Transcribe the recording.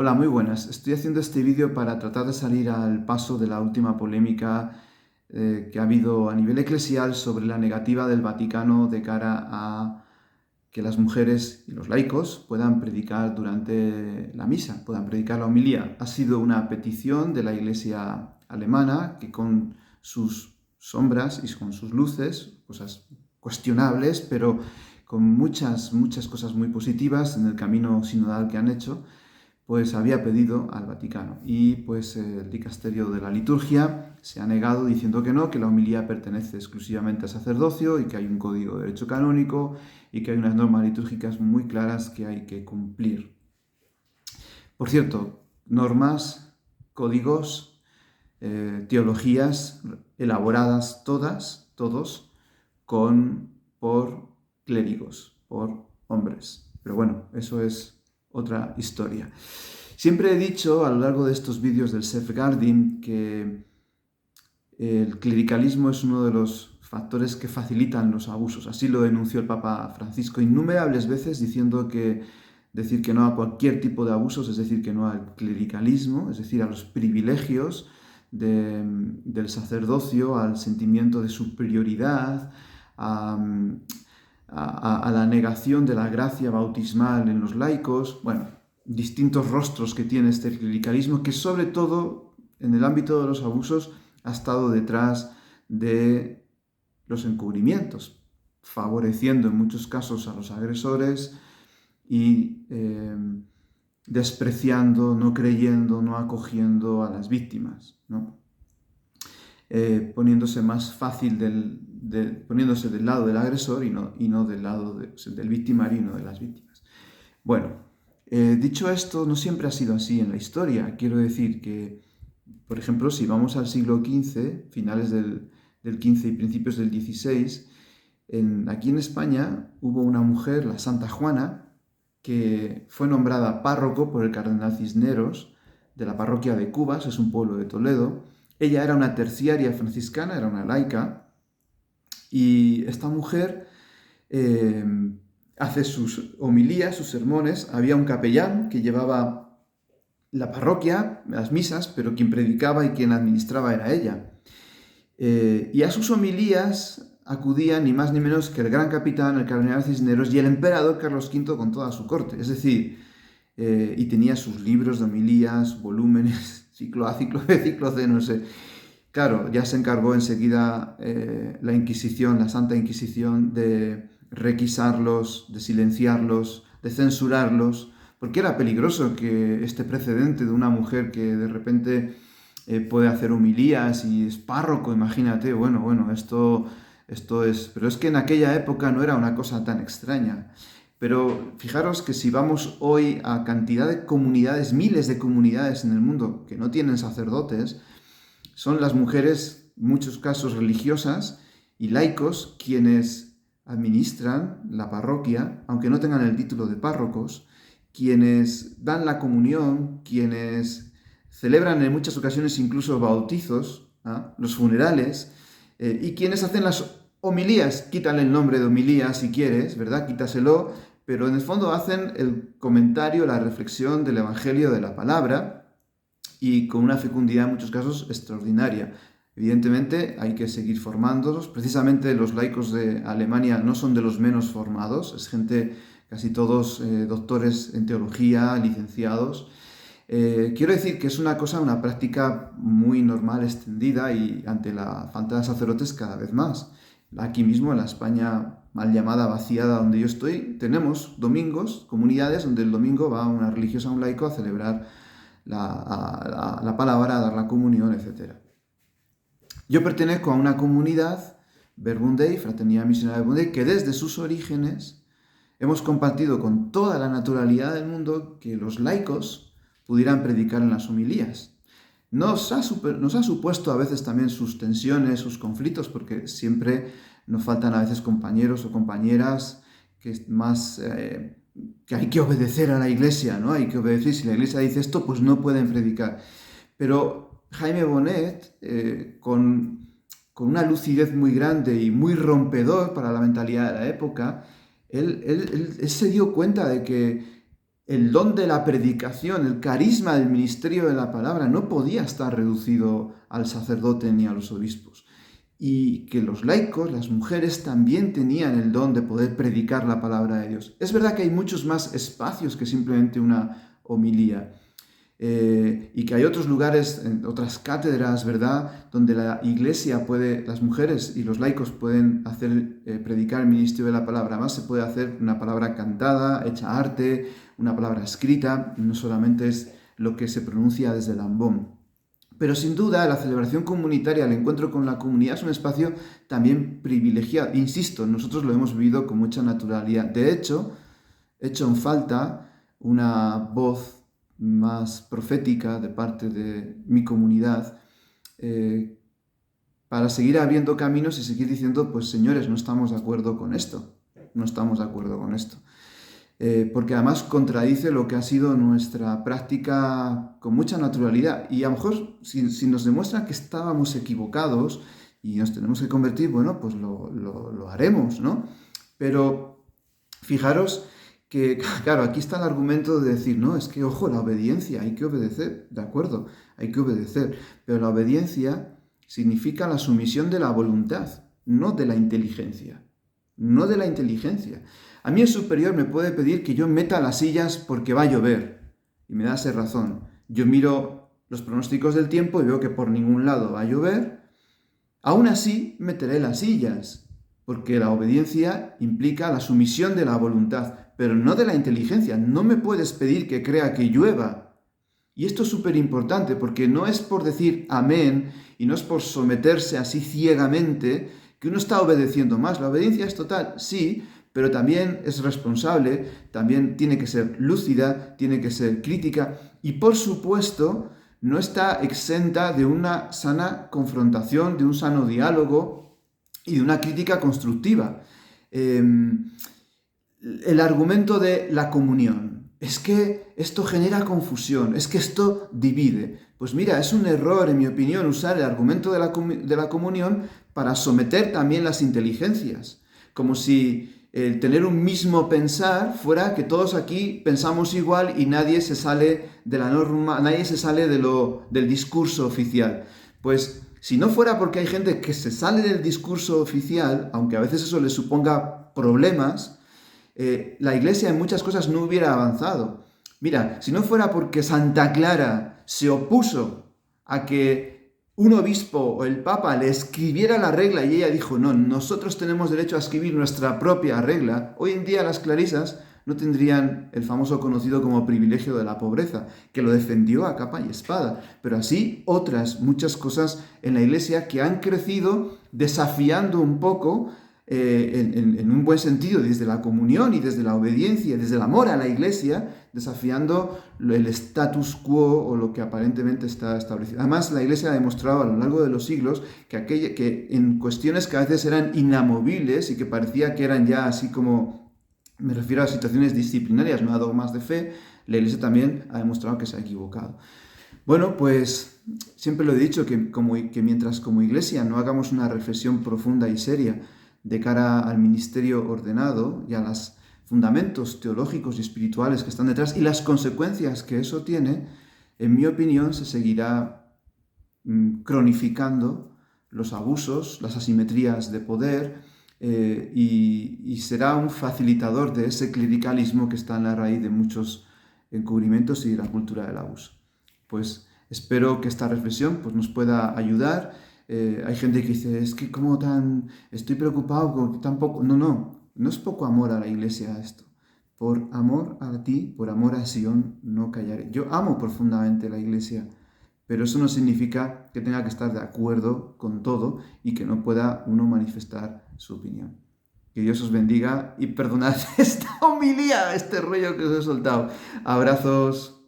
Hola, muy buenas. Estoy haciendo este vídeo para tratar de salir al paso de la última polémica que ha habido a nivel eclesial sobre la negativa del Vaticano de cara a que las mujeres y los laicos puedan predicar durante la misa, puedan predicar la homilía. Ha sido una petición de la Iglesia alemana que con sus sombras y con sus luces, cosas cuestionables, pero con muchas cosas muy positivas en el camino sinodal que han hecho, pues había pedido al Vaticano. Y pues el dicasterio de la liturgia se ha negado diciendo que no, que la homilía pertenece exclusivamente al sacerdocio y que hay un código de derecho canónico y que hay unas normas litúrgicas muy claras que hay que cumplir. Por cierto, normas, códigos, teologías elaboradas todos, por clérigos, por hombres. Pero bueno, eso es otra historia. Siempre he dicho a lo largo de estos vídeos del safeguarding que el clericalismo es uno de los factores que facilitan los abusos. Así lo denunció el Papa Francisco innumerables veces, diciendo que decir que no a cualquier tipo de abusos es decir que no al clericalismo, es decir, a los privilegios del sacerdocio, al sentimiento de superioridad, a la negación de la gracia bautismal en los laicos, bueno, distintos rostros que tiene este clericalismo, que sobre todo en el ámbito de los abusos ha estado detrás de los encubrimientos, favoreciendo en muchos casos a los agresores y despreciando, no creyendo, no acogiendo a las víctimas, ¿no? Poniéndose más fácil poniéndose del lado del agresor y no del lado del victimario y no de las víctimas. Bueno, dicho esto, no siempre ha sido así en la historia. Quiero decir que, por ejemplo, si vamos al siglo XV, finales del XV y principios del XVI, aquí en España hubo una mujer, la Santa Juana, que fue nombrada párroco por el cardenal Cisneros de la parroquia de Cubas, es un pueblo de Toledo. Ella era una terciaria franciscana, era una laica, y esta mujer hace sus homilías, sus sermones. Había un capellán que llevaba la parroquia, las misas, pero quien predicaba y quien administraba era ella. Y a sus homilías acudían ni más ni menos que el gran capitán, el cardenal Cisneros y el emperador Carlos V con toda su corte. Es decir, y tenía sus libros de homilías, volúmenes, ciclo A, ciclo B, ciclo C, no sé. Claro, ya se encargó enseguida la Inquisición, la Santa Inquisición, de requisarlos, de silenciarlos, de censurarlos, porque era peligroso que este precedente de una mujer que de repente puede hacer homilías y es párroco, imagínate, bueno, esto es... Pero es que en aquella época no era una cosa tan extraña. Pero fijaros que si vamos hoy a cantidad de comunidades, miles de comunidades en el mundo que no tienen sacerdotes, son las mujeres, en muchos casos religiosas y laicos, quienes administran la parroquia, aunque no tengan el título de párrocos, quienes dan la comunión, quienes celebran en muchas ocasiones incluso bautizos, los funerales, y quienes hacen las homilías. Quítale el nombre de homilía si quieres, ¿verdad? Quítaselo, pero en el fondo hacen el comentario, la reflexión del Evangelio de la palabra, y con una fecundidad en muchos casos extraordinaria. Evidentemente hay que seguir formándolos. Precisamente los laicos de Alemania no son de los menos formados, es gente, casi todos doctores en teología, licenciados. Quiero decir que es una práctica muy normal, extendida, y ante la falta de sacerdotes cada vez más. Aquí mismo, en la España mal llamada vaciada donde yo estoy, tenemos domingos, comunidades donde el domingo va una religiosa, un laico a celebrar la palabra, a dar la comunión, etc. Yo pertenezco a una comunidad, Verbum Dei, Fraternidad Misionera Verbum Dei, que desde sus orígenes hemos compartido con toda la naturalidad del mundo que los laicos pudieran predicar en las homilías. Nos ha supuesto a veces también sus tensiones, sus conflictos, porque siempre nos faltan a veces compañeros o compañeras que que hay que obedecer a la Iglesia, ¿no? Hay que obedecer. Si la Iglesia dice esto, pues no pueden predicar. Pero Jaime Bonet, con una lucidez muy grande y muy rompedor para la mentalidad de la época, él se dio cuenta de que el don de la predicación, el carisma del ministerio de la palabra no podía estar reducido al sacerdote ni a los obispos. Y que los laicos, las mujeres, también tenían el don de poder predicar la palabra de Dios. Es verdad que hay muchos más espacios que simplemente una homilía. Y que hay otros lugares, otras cátedras, ¿verdad?, donde la iglesia puede, las mujeres y los laicos pueden hacer, predicar el ministerio de la palabra. Además se puede hacer una palabra cantada, hecha arte, una palabra escrita, no solamente es lo que se pronuncia desde el ambón. Pero sin duda la celebración comunitaria, el encuentro con la comunidad es un espacio también privilegiado. Insisto, nosotros lo hemos vivido con mucha naturalidad. De hecho, he hecho en falta una voz más profética de parte de mi comunidad para seguir abriendo caminos y seguir diciendo, pues señores, no estamos de acuerdo con esto, no estamos de acuerdo con esto. Porque además contradice lo que ha sido nuestra práctica con mucha naturalidad. Y a lo mejor si nos demuestran que estábamos equivocados y nos tenemos que convertir, bueno, pues lo haremos, ¿no? Pero fijaros que, claro, aquí está el argumento de decir, no, es que, ojo, la obediencia, hay que obedecer, de acuerdo, hay que obedecer, pero la obediencia significa la sumisión de la voluntad, no de la inteligencia, no de la inteligencia. A mí el superior me puede pedir que yo meta las sillas porque va a llover, y me da esa razón. Yo miro los pronósticos del tiempo y veo que por ningún lado va a llover, aún así meteré las sillas, porque la obediencia implica la sumisión de la voluntad, pero no de la inteligencia. No me puedes pedir que crea que llueva. Y esto es súper importante, porque no es por decir amén y no es por someterse así ciegamente que uno está obedeciendo más. La obediencia es total, sí, pero también es responsable, también tiene que ser lúcida, tiene que ser crítica y, por supuesto, no está exenta de una sana confrontación, de un sano diálogo y de una crítica constructiva. El argumento de la comunión. Es que esto genera confusión, es que esto divide. Pues mira, es un error, en mi opinión, usar el argumento de la comunión para someter también las inteligencias. Como si el tener un mismo pensar fuera que todos aquí pensamos igual y nadie se sale de la norma, nadie se sale del discurso oficial. Pues si no fuera porque hay gente que se sale del discurso oficial, aunque a veces eso le suponga problemas, la Iglesia en muchas cosas no hubiera avanzado. Mira, si no fuera porque Santa Clara se opuso a que un obispo o el Papa le escribiera la regla y ella dijo, no, nosotros tenemos derecho a escribir nuestra propia regla, hoy en día las clarisas no tendrían el famoso conocido como privilegio de la pobreza, que lo defendió a capa y espada, pero así otras muchas cosas en la Iglesia que han crecido desafiando un poco en un buen sentido, desde la comunión y desde la obediencia, desde el amor a la Iglesia, desafiando el status quo o lo que aparentemente está establecido. Además, la Iglesia ha demostrado a lo largo de los siglos que en cuestiones que a veces eran inamovibles y que parecía que eran ya así como, me refiero a situaciones disciplinarias, no a dogmas de fe, la Iglesia también ha demostrado que se ha equivocado. Bueno, pues siempre lo he dicho, que mientras como Iglesia no hagamos una reflexión profunda y seria de cara al ministerio ordenado y a los fundamentos teológicos y espirituales que están detrás y las consecuencias que eso tiene, en mi opinión se seguirá cronificando los abusos, las asimetrías de poder y será un facilitador de ese clericalismo que está en la raíz de muchos encubrimientos y de la cultura del abuso. Pues espero que esta reflexión pues, nos pueda ayudar. Hay gente que dice, es que como estoy preocupado con tan poco. No es poco amor a la Iglesia esto. Por amor a ti, por amor a Sion, no callaré. Yo amo profundamente la Iglesia, pero eso no significa que tenga que estar de acuerdo con todo y que no pueda uno manifestar su opinión. Que Dios os bendiga y perdonad esta homilía, este rollo que os he soltado. Abrazos.